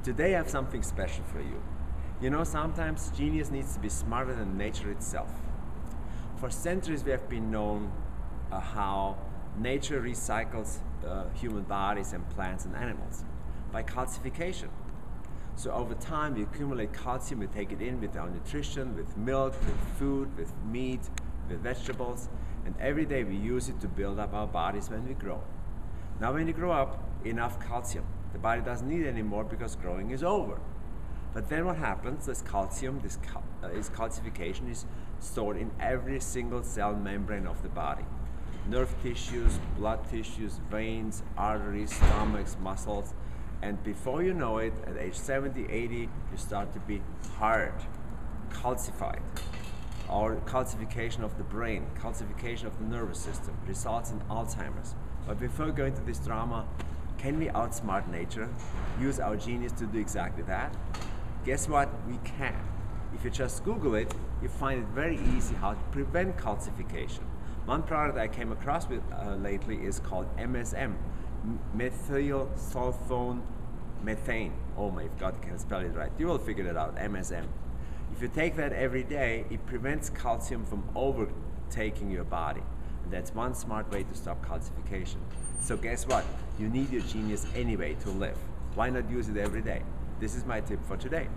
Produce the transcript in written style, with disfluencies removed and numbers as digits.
Today I have something special for you. You know, sometimes genius needs to be smarter than nature itself. For centuries we have been known how nature recycles human bodies and plants and animals by calcification. So over time we accumulate calcium, we take it in with our nutrition, with milk, with food, with meat, with vegetables, and every day we use it to build up our bodies when we grow. Now when you grow up, enough calcium. The body doesn't need it anymore because growing is over. But then what happens, this calcium, this calcification is stored in every single cell membrane of the body. Nerve tissues, blood tissues, veins, arteries, stomachs, muscles, and before you know it, at age 70, 80, you start to be hard, calcified. Or calcification of the brain, calcification of the nervous system, results in Alzheimer's. But before going into this drama, can we outsmart nature? Use our genius to do exactly that? Guess what? We can. If you just Google it, you find it very easy how to prevent calcification. One product I came across with lately is called MSM, methyl sulfone methane. Oh my God, I can't spell it right. You will figure it out, MSM. If you take that every day, it prevents calcium from overtaking your body. And that's one smart way to stop calcification. So guess what? You need your genius anyway to live. Why not use it every day? This is my tip for today.